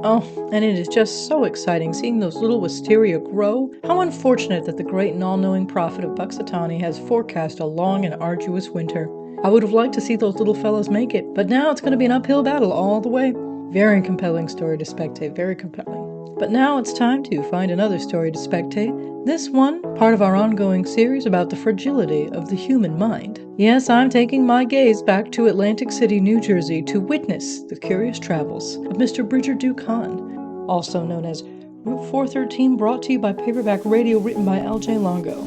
Oh, and it is just so exciting seeing those little wisteria grow. How unfortunate that the great and all-knowing prophet of Puxatawny has forecast a long and arduous winter. I would have liked to see those little fellows make it, but now it's going to be an uphill battle all the way. Very compelling story to spectate, very compelling. But now it's time to find another story to spectate. This one, part of our ongoing series about the fragility of the human mind. Yes, I'm taking my gaze back to Atlantic City, New Jersey to witness the curious travels of Mr. Bridger Duke Hahn, also known as Route 413, brought to you by Paperback Radio, written by L.J. Longo.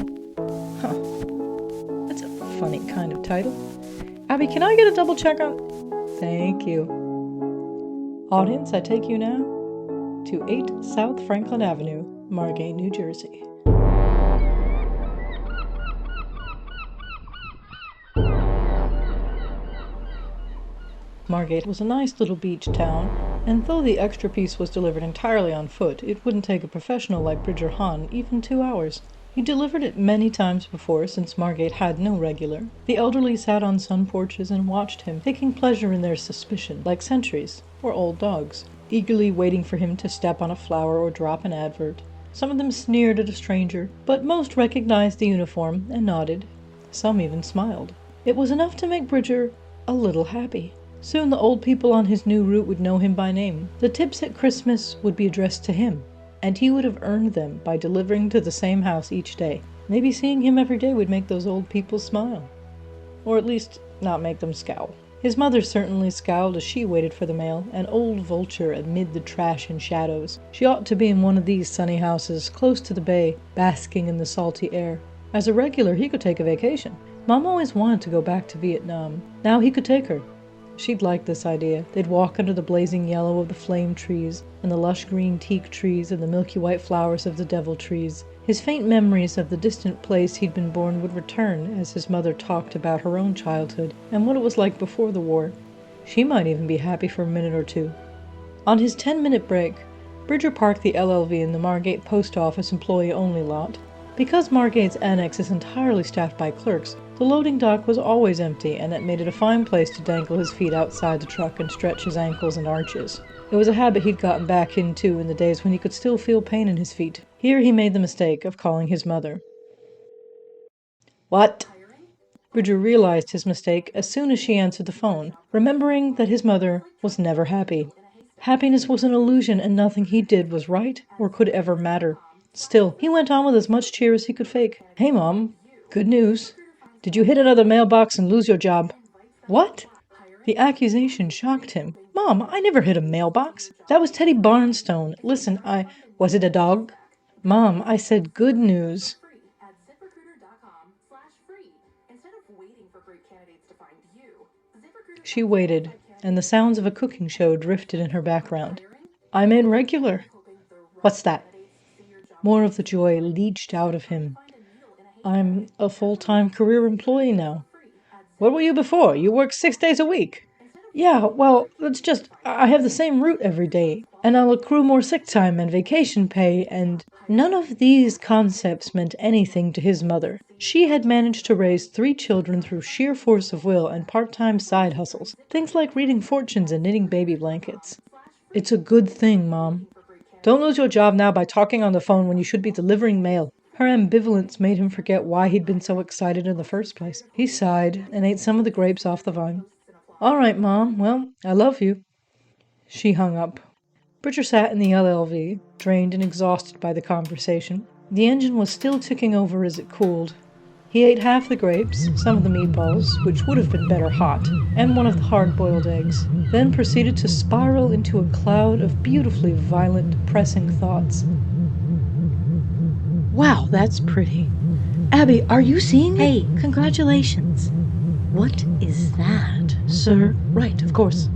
That's a funny kind of title. Abby, can I get a double check on... Thank you. Audience, I take you now to 8 South Franklin Avenue, Margate, New Jersey. Margate was a nice little beach town, and though the extra piece was delivered entirely on foot, it wouldn't take a professional like Bridger Hahn even 2 hours. He delivered it many times before, since Margate had no regular. The elderly sat on sun porches and watched him, taking pleasure in their suspicion, like sentries or old dogs, eagerly waiting for him to step on a flower or drop an advert. Some of them sneered at a stranger, but most recognized the uniform and nodded. Some even smiled. It was enough to make Bridger a little happy. Soon the old people on his new route would know him by name. The tips at Christmas would be addressed to him, and he would have earned them by delivering to the same house each day. Maybe seeing him every day would make those old people smile. Or at least not make them scowl. His mother certainly scowled as she waited for the mail, an old vulture amid the trash and shadows. She ought to be in one of these sunny houses, close to the bay, basking in the salty air. As a regular, he could take a vacation. Mom always wanted to go back to Vietnam. Now he could take her. She'd like this idea. They'd walk under the blazing yellow of the flame trees, and the lush green teak trees, and the milky white flowers of the devil trees. His faint memories of the distant place he'd been born would return as his mother talked about her own childhood and what it was like before the war. She might even be happy for a minute or two. On his 10-minute break, Bridger parked the LLV in the Margate post office employee-only lot. Because Margate's annex is entirely staffed by clerks, the loading dock was always empty, and it made it a fine place to dangle his feet outside the truck and stretch his ankles and arches. It was a habit he'd gotten back into in the days when he could still feel pain in his feet. Here he made the mistake of calling his mother. What? Bridger realized his mistake as soon as she answered the phone, remembering that his mother was never happy. Happiness was an illusion, and nothing he did was right or could ever matter. Still, he went on with as much cheer as he could fake. Hey, Mom. Good news. Did you hit another mailbox and lose your job? What? The accusation shocked him. Mom, I never hit a mailbox. That was Teddy Barnstone. Listen, Was it a dog? Mom, I said good news. She waited, and the sounds of a cooking show drifted in her background. I made regular. What's that? More of the joy leached out of him. I'm a full-time career employee now. What were you before? You worked 6 days a week. Yeah, well, that's just, I have the same route every day, and I'll accrue more sick time and vacation pay, and none of these concepts meant anything to his mother. She had managed to raise 3 children through sheer force of will and part-time side hustles, things like reading fortunes and knitting baby blankets. It's a good thing, Mom. Don't lose your job now by talking on the phone when you should be delivering mail. Her ambivalence made him forget why he'd been so excited in the first place. He sighed and ate some of the grapes off the vine. All right, Mom. Well, I love you. She hung up. Bridger sat in the LLV, drained and exhausted by the conversation. The engine was still ticking over as it cooled. He ate half the grapes, some of the meatballs, which would have been better hot, and one of the hard-boiled eggs, then proceeded to spiral into a cloud of beautifully violent, depressing thoughts. Wow, that's pretty. Abby, are you seeing it? Hey, congratulations. What is that? Sir? Right, of course.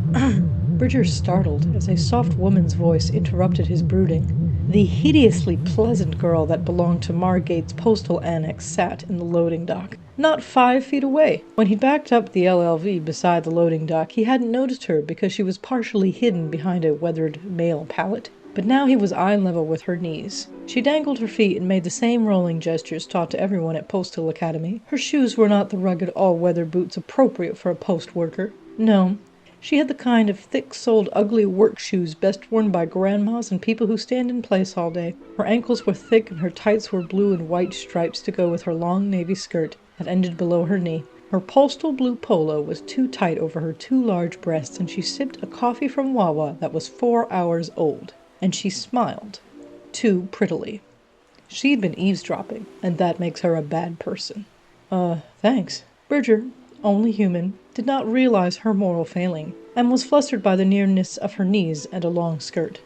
Bridger startled as a soft woman's voice interrupted his brooding. The hideously pleasant girl that belonged to Margate's postal annex sat in the loading dock, not 5 feet away. When he backed up the LLV beside the loading dock, he hadn't noticed her because she was partially hidden behind a weathered mail pallet. But now he was eye level with her knees. She dangled her feet and made the same rolling gestures taught to everyone at Postal Academy. Her shoes were not the rugged all-weather boots appropriate for a post worker. No, She had the kind of thick-soled, ugly work shoes best worn by grandmas and people who stand in place all day. Her ankles were thick and her tights were blue and white stripes to go with her long navy skirt that ended below her knee. Her postal blue polo was too tight over her too large breasts, and she sipped a coffee from Wawa that was 4 hours old. And she smiled, too prettily. She'd been eavesdropping, and that makes her a bad person. Thanks. Bridger, only human, did not realize her moral failing, and was flustered by the nearness of her knees and a long skirt.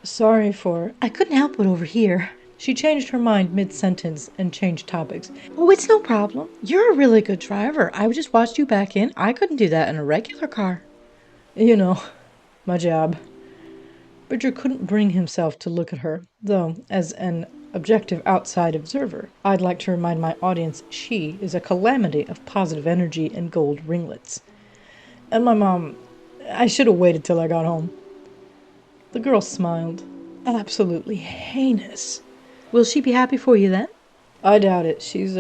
Sorry for... I couldn't help but overhear. She changed her mind mid-sentence and changed topics. Oh, it's no problem. You're a really good driver. I just watched you back in. I couldn't do that in a regular car. You know, my job. Bridger couldn't bring himself to look at her, though, as an objective outside observer, I'd like to remind my audience she is a calamity of positive energy and gold ringlets. And my mom, I should have waited till I got home. The girl smiled. Absolutely heinous. Will she be happy for you then? I doubt it. She's,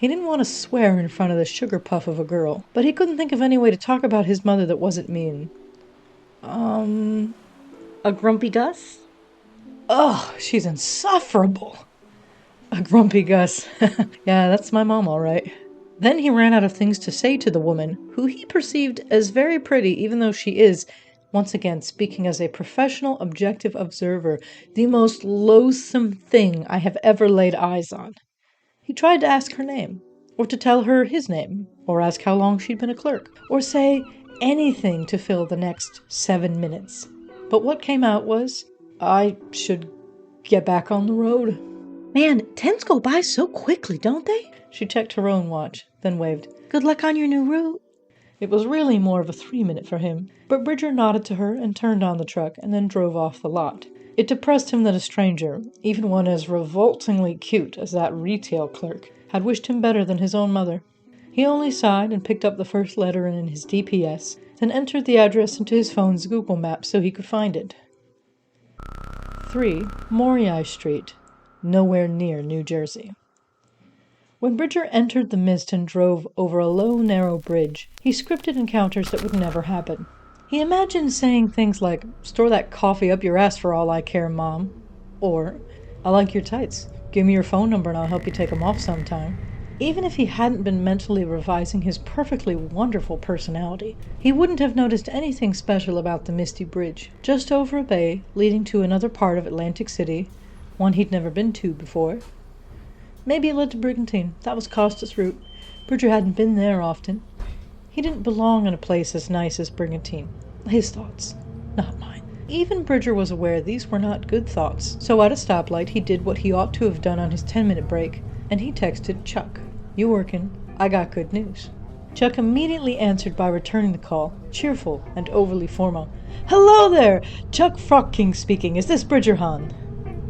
He didn't want to swear in front of the sugar puff of a girl, but he couldn't think of any way to talk about his mother that wasn't mean. A grumpy Gus? Ugh, she's insufferable. A grumpy Gus. Yeah, that's my mom, all right. Then he ran out of things to say to the woman, who he perceived as very pretty, even though she is, once again speaking as a professional objective observer, the most loathsome thing I have ever laid eyes on. He tried to ask her name, or to tell her his name, or ask how long she'd been a clerk, or say anything to fill the next 7 minutes. But what came out was, I should get back on the road. Man, 10s go by so quickly, don't they? She checked her own watch, then waved. Good luck on your new route. It was really more of a 3-minute for him, but Bridger nodded to her and turned on the truck and then drove off the lot. It depressed him that a stranger, even one as revoltingly cute as that retail clerk, had wished him better than his own mother. He only sighed and picked up the first letter in his DPS, then entered the address into his phone's Google Maps so he could find it. 3 Moriai Street, nowhere near New Jersey. When Bridger entered the mist and drove over a low, narrow bridge, he scripted encounters that would never happen. He imagined saying things like, "Store that coffee up your ass for all I care, Mom," or, "I like your tights. Give me your phone number and I'll help you take them off sometime." Even if he hadn't been mentally revising his perfectly wonderful personality, he wouldn't have noticed anything special about the misty bridge, just over a bay leading to another part of Atlantic City, one he'd never been to before. Maybe it led to Brigantine. That was Costa's route. Bridger hadn't been there often. He didn't belong in a place as nice as Brigantine. His thoughts, not mine. Even Bridger was aware these were not good thoughts, so at a stoplight he did what he ought to have done on his 10-minute break, and he texted Chuck. "You workin'? I got good news." Chuck immediately answered by returning the call, cheerful and overly formal. "Hello there! Chuck Frockking speaking. Is this Bridger Hahn?"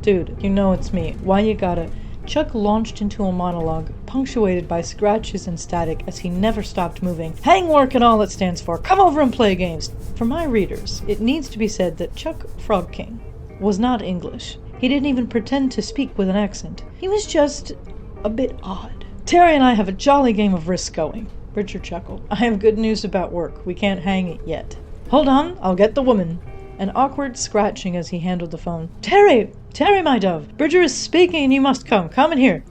"Dude, you know it's me. Why you gotta..." Chuck launched into a monologue, punctuated by scratches and static as he never stopped moving. "Hang work and all it stands for. Come over and play games." For my readers, it needs to be said that Chuck Frogking was not English. He didn't even pretend to speak with an accent. He was just a bit odd. "Terry and I have a jolly game of Risk going." Bridger chuckled. "I have good news about work. We can't hang it yet." "Hold on, I'll get the woman." An awkward scratching as he handled the phone. "Terry! Terry, my dove! Bridger is speaking and you must come. Come in here."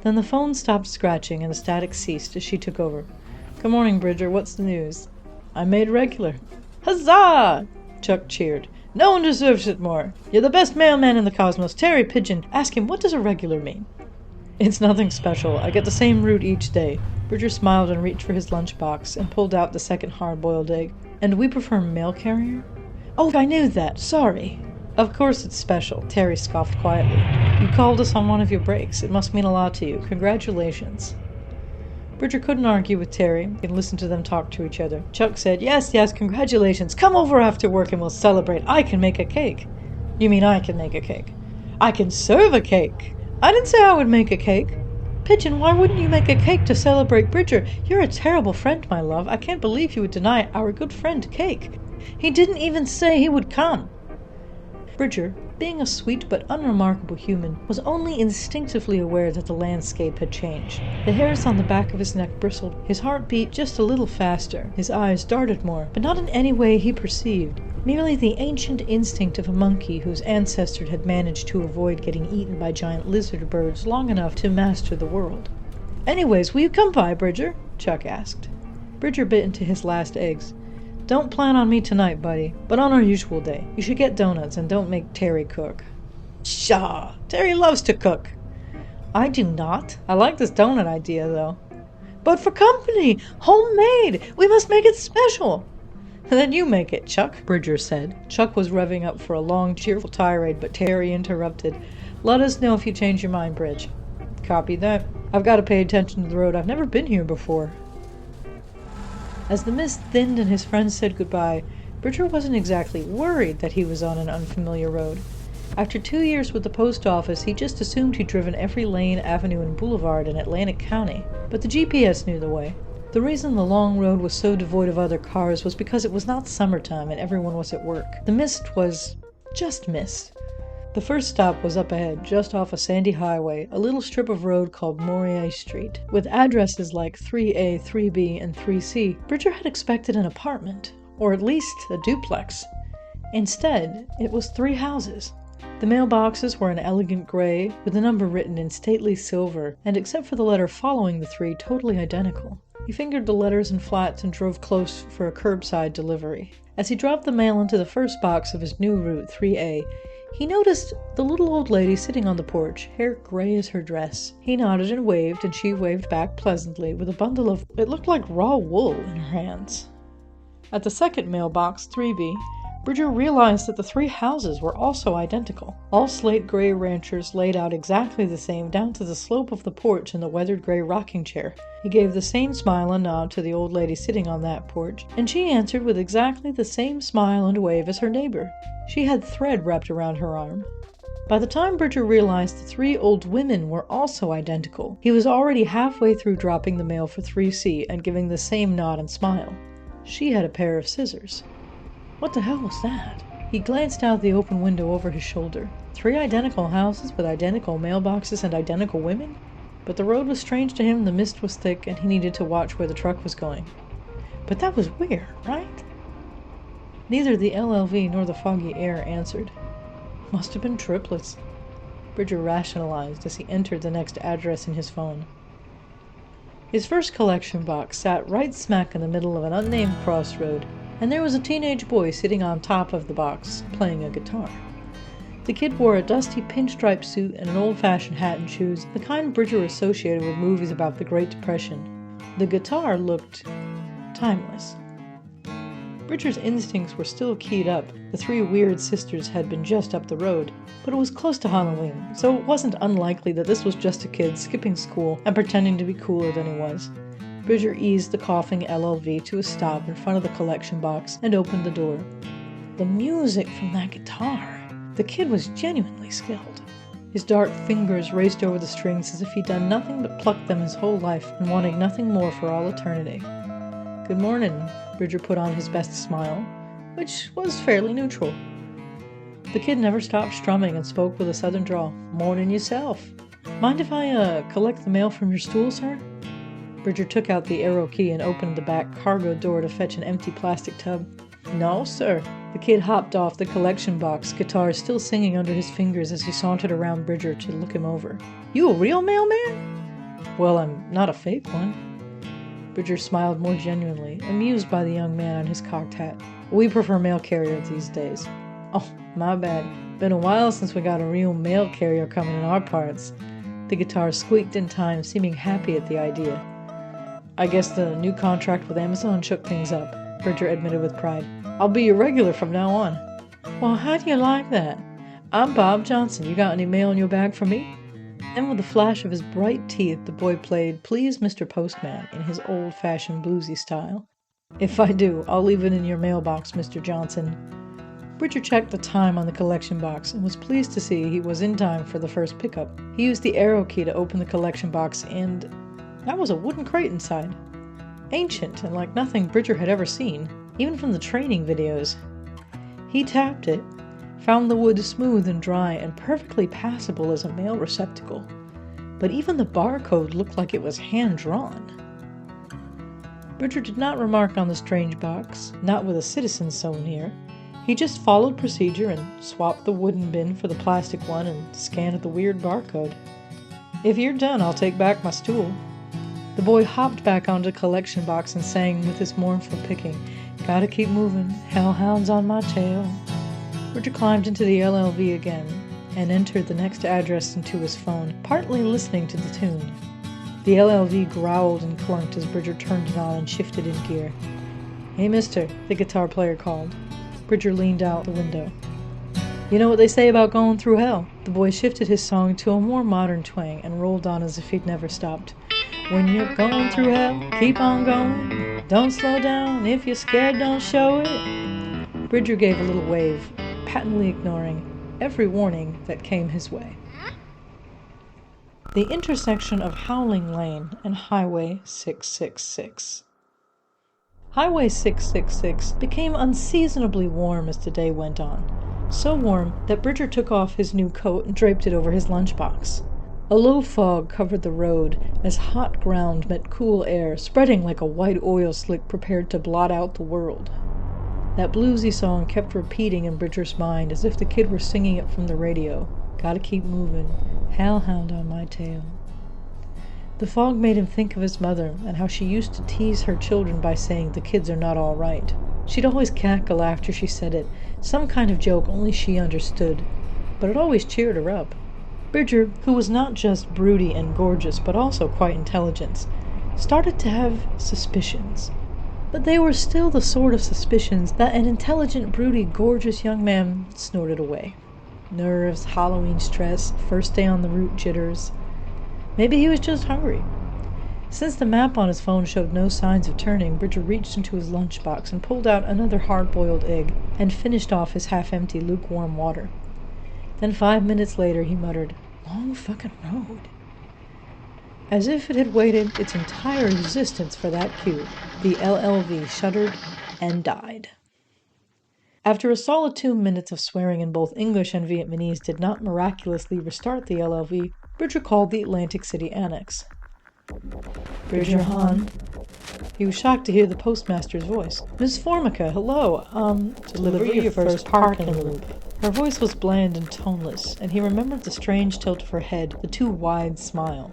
Then the phone stopped scratching and the static ceased as she took over. "Good morning, Bridger. What's the news?" "I made regular." "Huzzah!" Chuck cheered. "No one deserves it more. You're the best mailman in the cosmos. Terry Pigeon, ask him, what does a regular mean?" "It's nothing special. I get the same route each day." Bridger smiled and reached for his lunchbox and pulled out the second hard-boiled egg. "And we prefer mail carrier?" "Oh, I knew that. Sorry." "Of course it's special," Terry scoffed quietly. "You called us on one of your breaks. It must mean a lot to you. Congratulations." Bridger couldn't argue with Terry and listen to them talk to each other. Chuck said, yes, congratulations. Come over after work and we'll celebrate. I can make a cake." "You mean I can make a cake?" "I can serve a cake." "I didn't say I would make a cake." "Pigeon, why wouldn't you make a cake to celebrate Bridger? You're a terrible friend, my love. I can't believe you would deny our good friend cake. He didn't even say he would come." Bridger, being a sweet but unremarkable human, was only instinctively aware that the landscape had changed. The hairs on the back of his neck bristled, his heart beat just a little faster, his eyes darted more, but not in any way he perceived, merely the ancient instinct of a monkey whose ancestors had managed to avoid getting eaten by giant lizard birds long enough to master the world. "Anyways, will you come by, Bridger?" Chuck asked. Bridger bit into his last eggs. "Don't plan on me tonight, buddy, but on our usual day. You should get donuts and don't make Terry cook." "Pshaw! Terry loves to cook." "I do not. I like this donut idea, though." "But for company! Homemade! We must make it special!" "Then you make it, Chuck," Bridger said. Chuck was revving up for a long, cheerful tirade, but Terry interrupted. "Let us know if you change your mind, Bridge." "Copy that. I've got to pay attention to the road. I've never been here before." As the mist thinned and his friends said goodbye, Bridger wasn't exactly worried that he was on an unfamiliar road. After 2 years with the post office, he just assumed he'd driven every lane, avenue, and boulevard in Atlantic County. But the GPS knew the way. The reason the long road was so devoid of other cars was because it was not summertime and everyone was at work. The mist was just mist. The first stop was up ahead, just off a sandy highway, a little strip of road called Morier Street. With addresses like 3A, 3B, and 3C, Bridger had expected an apartment, or at least a duplex. Instead, it was 3 houses. The mailboxes were an elegant gray, with the number written in stately silver, and except for the letter following the 3, totally identical. He fingered the letters and flats and drove close for a curbside delivery. As he dropped the mail into the first box of his new route, 3A, he noticed the little old lady sitting on the porch, hair gray as her dress. He nodded and waved, and she waved back pleasantly with a bundle of, it looked like raw wool, in her hands. At the second mailbox, 3B, Bridger realized that the 3 houses were also identical. All slate gray ranchers laid out exactly the same down to the slope of the porch and the weathered gray rocking chair. He gave the same smile and nod to the old lady sitting on that porch, and she answered with exactly the same smile and wave as her neighbor. She had thread wrapped around her arm. By the time Bridger realized the 3 old women were also identical, he was already halfway through dropping the mail for 3C and giving the same nod and smile. She had a pair of scissors. What the hell was that? He glanced out the open window over his shoulder. 3 identical houses with identical mailboxes and identical women? But the road was strange to him, the mist was thick, and he needed to watch where the truck was going. But that was weird, right? Neither the LLV nor the foggy air answered. Must have been triplets, Bridger rationalized as he entered the next address in his phone. His first collection box sat right smack in the middle of an unnamed crossroad, and there was a teenage boy sitting on top of the box, playing a guitar. The kid wore a dusty pinstripe suit and an old-fashioned hat and shoes, the kind Bridger associated with movies about the Great Depression. The guitar looked timeless. Bridger's instincts were still keyed up. The 3 weird sisters had been just up the road, but it was close to Halloween, so it wasn't unlikely that this was just a kid skipping school and pretending to be cooler than he was. Bridger eased the coughing LLV to a stop in front of the collection box and opened the door. The music from that guitar! The kid was genuinely skilled. His dark fingers raced over the strings as if he'd done nothing but pluck them his whole life and wanting nothing more for all eternity. "Good morning," Bridger put on his best smile, which was fairly neutral. The kid never stopped strumming and spoke with a southern drawl. "Morning yourself. Mind if I, collect the mail from your stool, sir?" Bridger took out the arrow key and opened the back cargo door to fetch an empty plastic tub. "No, sir." The kid hopped off the collection box, guitar still singing under his fingers as he sauntered around Bridger to look him over. "You a real mailman?" "Well, I'm not a fake one." Bridger smiled more genuinely, amused by the young man on his cocked hat. "We prefer mail carrier these days." "Oh, my bad. Been a while since we got a real mail carrier coming in our parts." The guitar squeaked in time, seeming happy at the idea. "I guess the new contract with Amazon shook things up," Bridger admitted with pride. "I'll be your regular from now on." "Well, how do you like that? I'm Bob Johnson. You got any mail in your bag for me?" Then with a flash of his bright teeth, the boy played "Please, Mr. Postman" in his old-fashioned bluesy style. "If I do, I'll leave it in your mailbox, Mr. Johnson." Bridger checked the time on the collection box and was pleased to see he was in time for the first pickup. He used the arrow key to open the collection box, and that was a wooden crate inside. Ancient and like nothing Bridger had ever seen, even from the training videos. He tapped it, found the wood smooth and dry and perfectly passable as a mail receptacle. But even the barcode looked like it was hand-drawn. Bridger did not remark on the strange box, not with a citizen so near. He just followed procedure and swapped the wooden bin for the plastic one and scanned the weird barcode. "If you're done, I'll take back my stool." The boy hopped back onto the collection box and sang with his mournful picking, "Gotta keep moving, hellhounds on my tail." Bridger climbed into the LLV again and entered the next address into his phone, partly listening to the tune. The LLV growled and clunked as Bridger turned it on and shifted in gear. "Hey, mister," the guitar player called. Bridger leaned out the window. "You know what they say about going through hell?" The boy shifted his song to a more modern twang and rolled on as if he'd never stopped. "When you're going through hell, keep on going. Don't slow down. If you're scared, don't show it." Bridger gave a little wave, patently ignoring every warning that came his way. The intersection of Howling Lane and Highway 666. Highway 666 became unseasonably warm as the day went on. So warm that Bridger took off his new coat and draped it over his lunchbox. A low fog covered the road as hot ground met cool air, spreading like a white oil slick prepared to blot out the world. That bluesy song kept repeating in Bridger's mind as if the kid were singing it from the radio. "Gotta keep moving, hellhound on my tail." The fog made him think of his mother and how she used to tease her children by saying the kids are not all right. She'd always cackle after she said it, some kind of joke only she understood, but it always cheered her up. Bridger, who was not just broody and gorgeous but also quite intelligent, started to have suspicions. But they were still the sort of suspicions that an intelligent, broody, gorgeous young man snorted away. Nerves, Halloween stress, first day on the route jitters. Maybe he was just hungry. Since the map on his phone showed no signs of turning, Bridger reached into his lunchbox and pulled out another hard-boiled egg and finished off his half-empty lukewarm water. Then 5 minutes later he muttered, "Long fucking road." As if it had waited its entire existence for that cue, the LLV shuddered and died. After a solid 2 minutes of swearing in both English and Vietnamese did not miraculously restart the LLV, Bridger called the Atlantic City Annex. "Bridger Hahn." He was shocked to hear the postmaster's voice. "Miss Formica, hello. Deliver your first parking loop." Her voice was bland and toneless, and he remembered the strange tilt of her head, the too wide smile.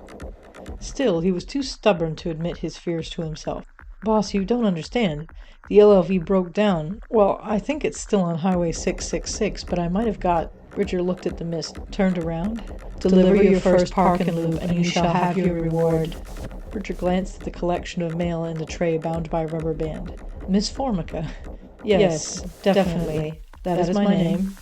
Still, he was too stubborn to admit his fears to himself. "Boss, you don't understand. The LLV broke down. Well, I think it's still on Highway 666, but I might have got..." Bridger looked at the mist, turned around. "Deliver your first parking loop, and you shall have your reward." Bridger glanced at the collection of mail in the tray bound by a rubber band. "Miss Formica?" Yes, definitely. That is my name."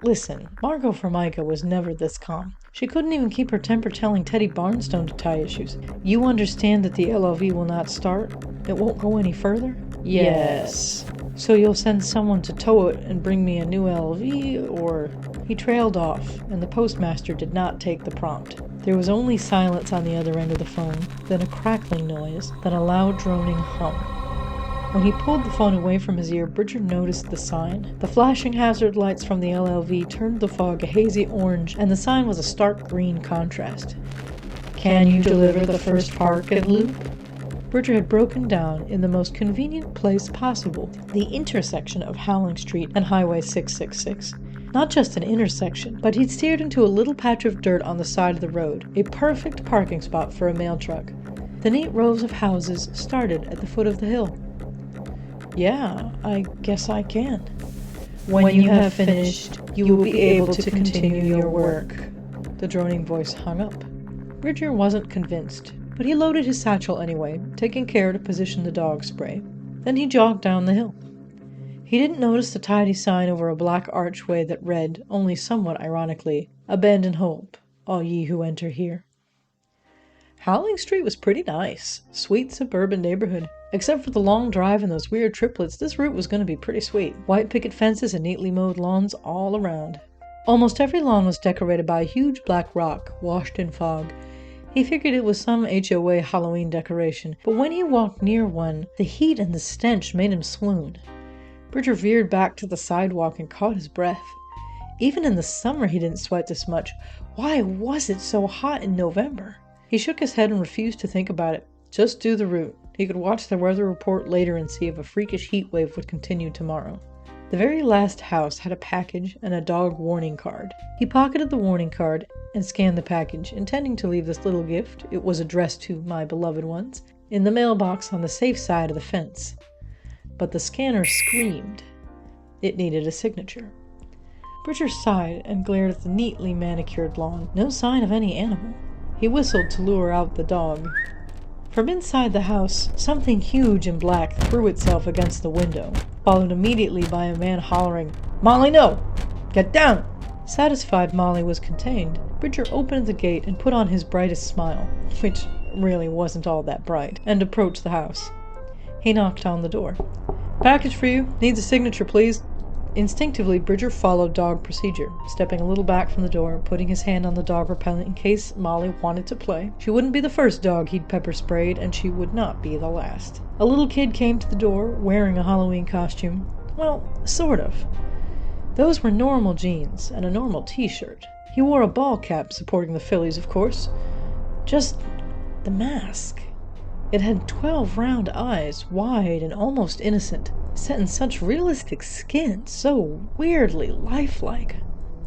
Listen, Margot Formica was never this calm. She couldn't even keep her temper telling Teddy Barnstone to tie his shoes. "You understand that the LLV will not start? It won't go any further?" "Yes." "So you'll send someone to tow it and bring me a new LLV, or..." He trailed off, and the postmaster did not take the prompt. There was only silence on the other end of the phone, then a crackling noise, then a loud droning hum. When he pulled the phone away from his ear, Bridger noticed the sign. The flashing hazard lights from the LLV turned the fog a hazy orange, and the sign was a stark green contrast. "Can you deliver the first parking loop?" Bridger had broken down in the most convenient place possible, the intersection of Howling Street and Highway 666. Not just an intersection, but he'd steered into a little patch of dirt on the side of the road, a perfect parking spot for a mail truck. The neat rows of houses started at the foot of the hill. "Yeah, I guess I can." When you have finished, you will be able to continue your work." The droning voice hung up. Bridger wasn't convinced, but he loaded his satchel anyway, taking care to position the dog spray. Then he jogged down the hill. He didn't notice the tidy sign over a black archway that read, only somewhat ironically, "Abandon hope, all ye who enter here." Howling Street was pretty nice. Sweet suburban neighborhood. Except for the long drive and those weird triplets, this route was going to be pretty sweet. White picket fences and neatly mowed lawns all around. Almost every lawn was decorated by a huge black rock, washed in fog. He figured it was some HOA Halloween decoration, but when he walked near one, the heat and the stench made him swoon. Bridger veered back to the sidewalk and caught his breath. Even in the summer he didn't sweat this much. Why was it so hot in November? He shook his head and refused to think about it. Just do the route. He could watch the weather report later and see if a freakish heat wave would continue tomorrow. The very last house had a package and a dog warning card. He pocketed the warning card and scanned the package, intending to leave this little gift, it was addressed to my beloved ones, in the mailbox on the safe side of the fence. But the scanner screamed. It needed a signature. Bridger sighed and glared at the neatly manicured lawn. No sign of any animal. He whistled to lure out the dog. From inside the house, something huge and black threw itself against the window, followed immediately by a man hollering, "Molly, no! Get down!" Satisfied Molly was contained, Bridger opened the gate and put on his brightest smile, which really wasn't all that bright, and approached the house. He knocked on the door. "Package for you. Needs a signature, please." Instinctively, Bridger followed dog procedure, stepping a little back from the door, putting his hand on the dog repellent in case Molly wanted to play. She wouldn't be the first dog he'd pepper sprayed, and she would not be the last. A little kid came to the door, wearing a Halloween costume. Well, sort of. Those were normal jeans and a normal t-shirt. He wore a ball cap supporting the Phillies, of course. Just the mask. It had 12 round eyes, wide and almost innocent, set in such realistic skin, so weirdly lifelike.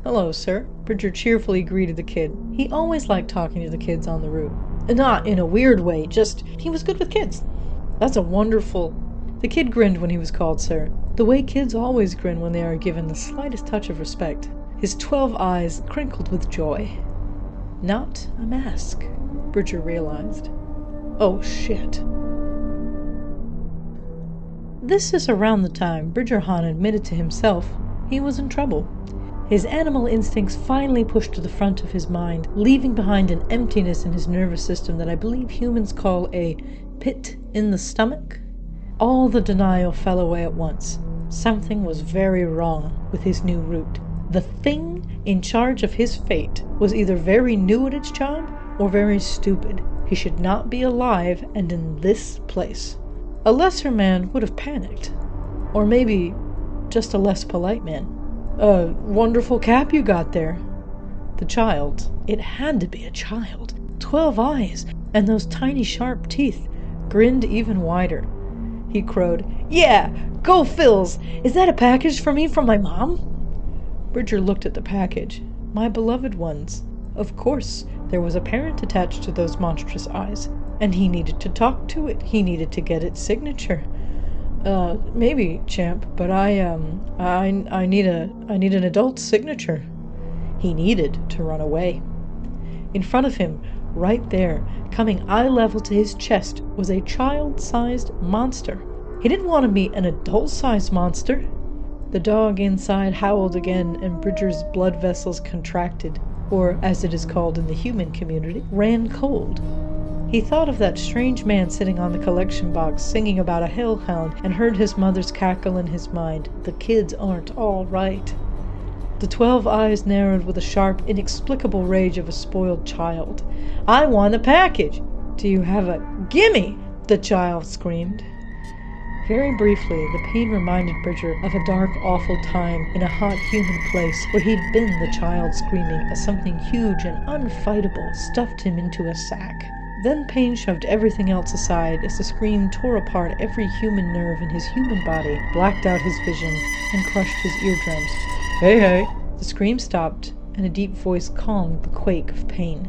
"Hello, sir," Bridger cheerfully greeted the kid. He always liked talking to the kids on the route. Not in a weird way, just he was good with kids. "That's a wonderful—" The kid grinned when he was called sir, the way kids always grin when they are given the slightest touch of respect. His 12 eyes crinkled with joy. Not a mask, Bridger realized. Oh shit. This is around the time Bridger Hahn admitted to himself he was in trouble. His animal instincts finally pushed to the front of his mind, leaving behind an emptiness in his nervous system that I believe humans call a pit in the stomach. All the denial fell away at once. Something was very wrong with his new route. The thing in charge of his fate was either very new at its job or very stupid. He should not be alive and in this place. A lesser man would have panicked. Or maybe just a less polite man. "A wonderful cap you got there." The child, it had to be a child, 12 eyes, and those tiny sharp teeth, grinned even wider. He crowed, "Yeah, go Phils! Is that a package for me from my mom?" Bridger looked at the package. My beloved ones. Of course, there was a parent attached to those monstrous eyes, and he needed to talk to it. He needed to get its signature. Maybe, champ, but I need an adult's signature." He needed to run away. In front of him, right there, coming eye level to his chest, was a child-sized monster. He didn't want to meet an adult-sized monster. The dog inside howled again, and Bridger's blood vessels contracted, or, as it is called in the human community, ran cold. He thought of that strange man sitting on the collection box singing about a hellhound and heard his mother's cackle in his mind. The kids aren't all right. The 12 eyes narrowed with the sharp, inexplicable rage of a spoiled child. "I want a package! Do you have a— Gimme!" the child screamed. Very briefly, the pain reminded Bridger of a dark, awful time in a hot human place where he'd been the child screaming as something huge and unfightable stuffed him into a sack. Then pain shoved everything else aside as the scream tore apart every human nerve in his human body, blacked out his vision, and crushed his eardrums. "Hey, hey!" The scream stopped, and a deep voice calmed the quake of pain.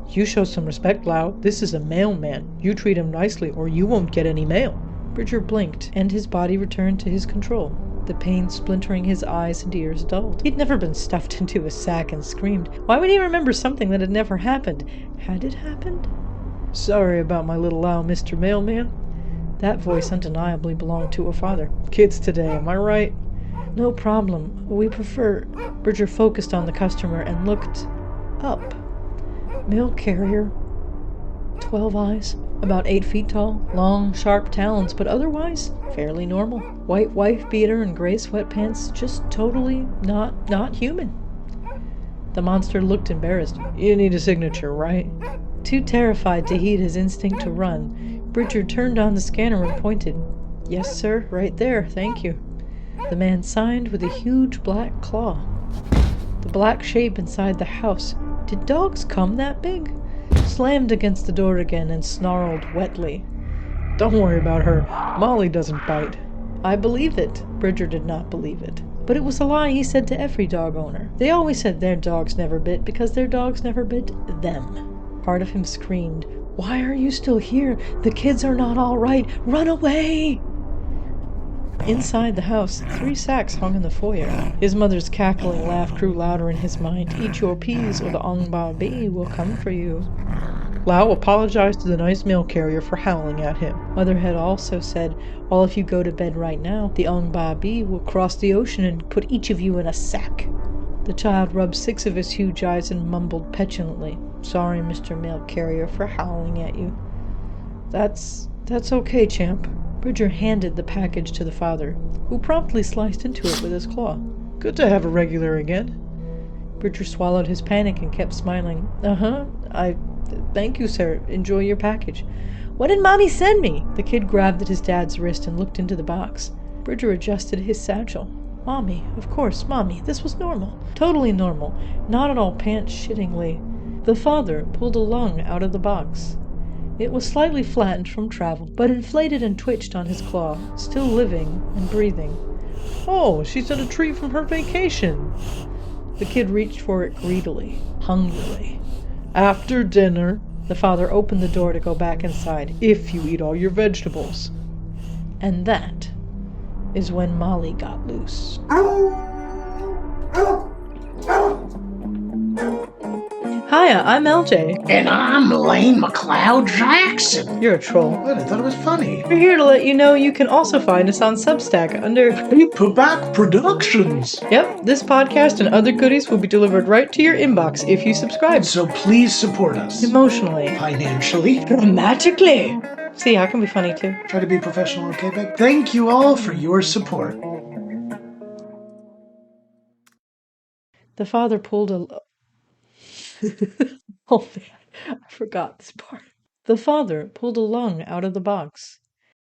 "You show some respect, Lau. This is a mailman. You treat him nicely or you won't get any mail." Bridger blinked, and his body returned to his control. The pain splintering his eyes and ears dulled. He'd never been stuffed into a sack and screamed. Why would he remember something that had never happened? Had it happened? "Sorry about my little Lau, Mr. Mailman." That voice undeniably belonged to a father. "Kids today, am I right?" "No problem. We prefer—" Bridger focused on the customer and looked up. Mail carrier. 12 eyes. About 8 feet tall. Long, sharp talons, but otherwise fairly normal. White wife beater and gray sweatpants. Just totally not human. The monster looked embarrassed. "You need a signature, right?" Too terrified to heed his instinct to run, Bridger turned on the scanner and pointed. "Yes, sir, right there, thank you." The man signed with a huge black claw. The black shape inside the house, did dogs come that big? Slammed against the door again and snarled wetly. Don't worry about her. Molly doesn't bite. I believe it. Bridger did not believe it. But it was a lie he said to every dog owner. They always said their dogs never bit because their dogs never bit them. Part of him screamed, "Why are you still here? The kids are not all right. Run away!" Inside the house, 3 sacks hung in the foyer. His mother's cackling laugh grew louder in his mind. "Eat your peas or the Ong-Ba-Bee will come for you." Lau apologized to the nice mail carrier for howling at him. Mother had also said, "Well, if you go to bed right now, the Ong-Ba-Bee will cross the ocean and put each of you in a sack." The child rubbed 6 of his huge eyes and mumbled petulantly, "Sorry, Mr. Mail Carrier, for howling at you." That's okay, champ." Bridger handed the package to the father, who promptly sliced into it with his claw. "Good to have a regular again." Bridger swallowed his panic and kept smiling. Thank you, sir. Enjoy your package." "What did Mommy send me?" The kid grabbed at his dad's wrist and looked into the box. Bridger adjusted his satchel. Mommy, of course, Mommy. This was normal. Totally normal. Not at all pants-shittingly. The father pulled a lung out of the box. It was slightly flattened from travel, but inflated and twitched on his claw, still living and breathing. "Oh, she's done a treat from her vacation." The kid reached for it greedily, hungrily. "After dinner, the father opened the door to go back inside. If you eat all your vegetables." And that is when Molly got loose. Hiya, I'm LJ. And I'm Lane McLeod Jackson. You're a troll. What? I thought it was funny. We're here to let you know you can also find us on Substack under Paperback Productions. Yep, this podcast and other goodies will be delivered right to your inbox if you subscribe. So please support us. Emotionally. Financially. Dramatically. See, I can be funny too. Try to be professional, okay, babe? Thank you all for your support. The father pulled a... Oh man, I forgot this part. The father pulled a lung out of the box.